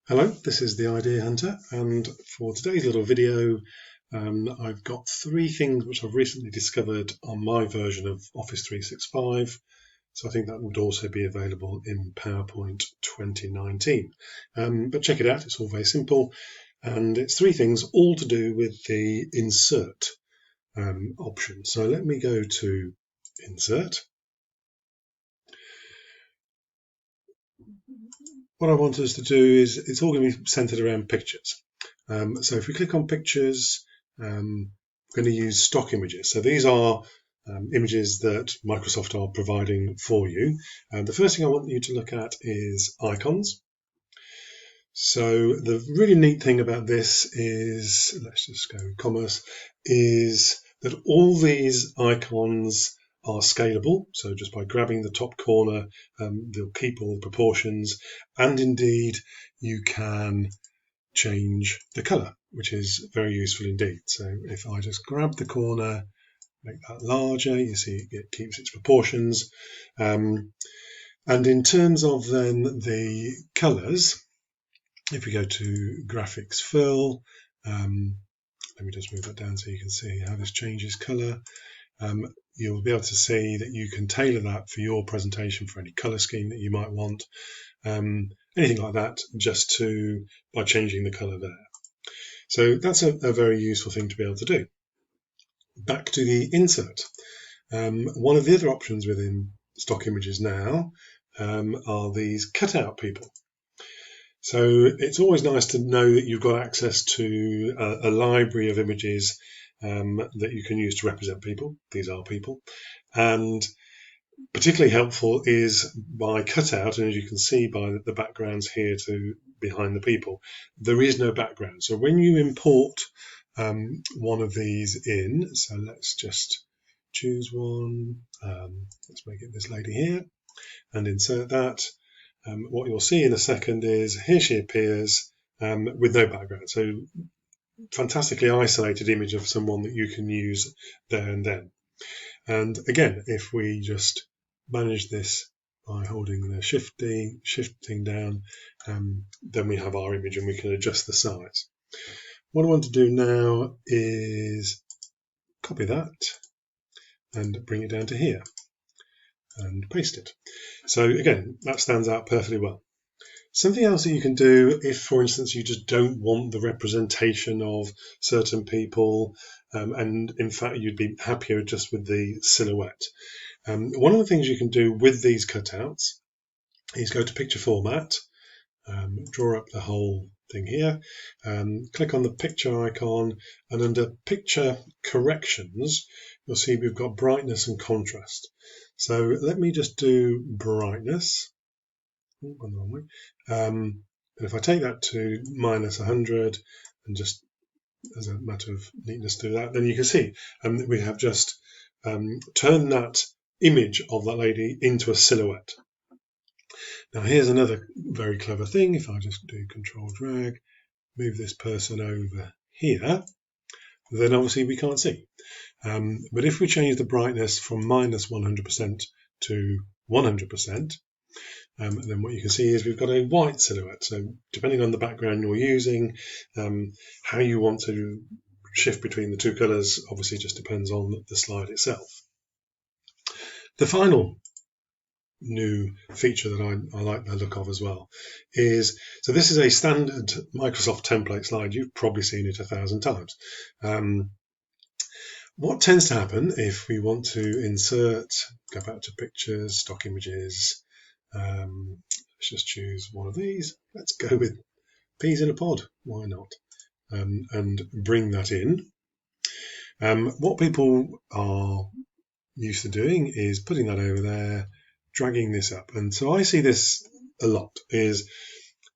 Hello, this is the Idea Hunter, and for today's little video, I've got three things which I've recently discovered on my version of Office 365. So I think that would also be available in PowerPoint 2019. But check it out, it's all very simple, and it's three things all to do with the Insert option. So let me go to Insert. What I want us to do is, it's all going to be centered around pictures. So if we click on pictures, we're going to use stock images. So these are images that Microsoft are providing for you. The first thing I want you to look at is icons. So the really neat thing about this is, let's just go commerce, is that all these icons are scalable. So just by grabbing the top corner, they'll keep all the proportions, and indeed you can change the color, which is very useful indeed. So if I just grab the corner, make that larger, you see it keeps its proportions. And in terms of then the colors, if we go to graphics fill, let me just move that down so you can see how this changes color. You'll be able to see that you can tailor that for your presentation for any color scheme that you might want. Anything like that, just by changing the color there. So that's a very useful thing to be able to do. Back to the insert. One of the other options within stock images now are these cutout people. So it's always nice to know that you've got access to a library of images that you can use to represent people. These are people. And particularly helpful is by cutout, and as you can see by the backgrounds here to behind the people, there is no background. So when you import one of these in, so let's just choose one, let's make it this lady here, and insert that. What you'll see in a second is here she appears with no background. So fantastically isolated image of someone that you can use there and then. And again, if we just manage this by holding the shifting down, then we have our image and we can adjust the size. What I want to do now is copy that and bring it down to here and paste it. So again, that stands out perfectly well. Something else that you can do if, for instance, you just don't want the representation of certain people, and in fact you'd be happier just with the silhouette. One of the things you can do with these cutouts is go to picture format, draw up the whole thing here, click on the picture icon, and under picture corrections you'll see we've got brightness and contrast. So let me just do brightness. Gone the wrong way. And if I take that to minus 100 and just as a matter of neatness do that, then you can see we have just turned that image of that lady into a silhouette. Now here's another very clever thing. If I just do Control drag, move this person over here, then obviously we can't see. But if we change the brightness from minus 100% to 100%, then what you can see is we've got a white silhouette. So depending on the background you're using, how you want to shift between the two colors obviously just depends on the slide itself. The final new feature that I like the look of as well is, so this is a standard Microsoft template slide. You've probably seen it 1,000 times. What tends to happen if we want to insert, go back to pictures, stock images, let's just choose one of these. Let's go with peas in a pod. Why not? And bring that in. What people are used to doing is putting that over there, dragging this up. And so I see this a lot, is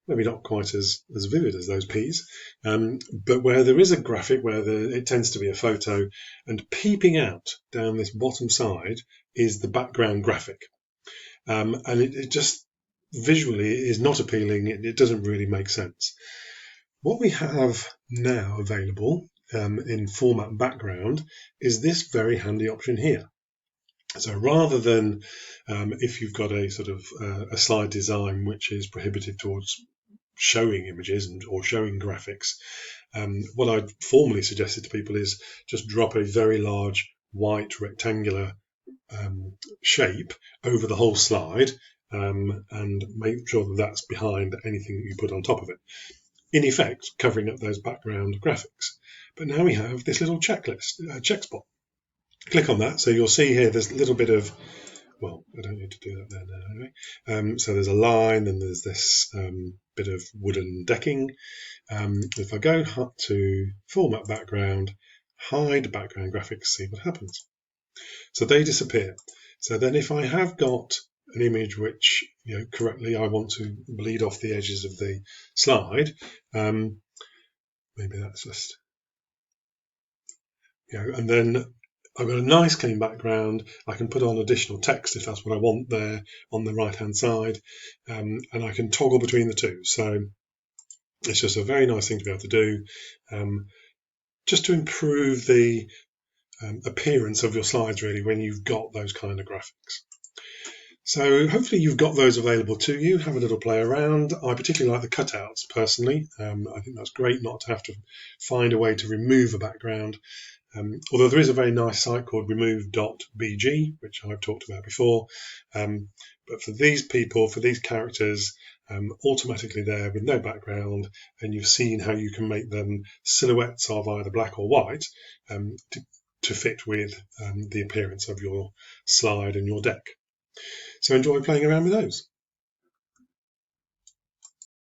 maybe not quite as vivid as those peas, but where there is a graphic where it tends to be a photo, and peeping out down this bottom side is the background graphic. And it just visually is not appealing. It doesn't really make sense. What we have now available in format background is this very handy option here. So rather than if you've got a sort of a slide design which is prohibitive towards showing images or showing graphics, what I'd formally suggested to people is just drop a very large white rectangular shape over the whole slide, and make sure that that's behind anything that you put on top of it, in effect covering up those background graphics. But now we have this little checklist, check spot. Click on that, so you'll see here there's a little bit of, well, I don't need to do that there now anyway. So there's a line, and there's this bit of wooden decking. If I go to format background, hide background graphics, see what happens. So they disappear. So then if I have got an image which, correctly I want to bleed off the edges of the slide, maybe that's just, and then I've got a nice clean background. I can put on additional text if that's what I want there on the right hand side, and I can toggle between the two. So it's just a very nice thing to be able to do, just to improve the appearance of your slides really when you've got those kind of graphics. So hopefully you've got those available to you. Have a little play around. I particularly like the cutouts personally. I think that's great not to have to find a way to remove a background. Although there is a very nice site called remove.bg, which I've talked about before. But for these people, for these characters, automatically there with no background, and you've seen how you can make them silhouettes of either black or white to fit with the appearance of your slide and your deck. So enjoy playing around with those.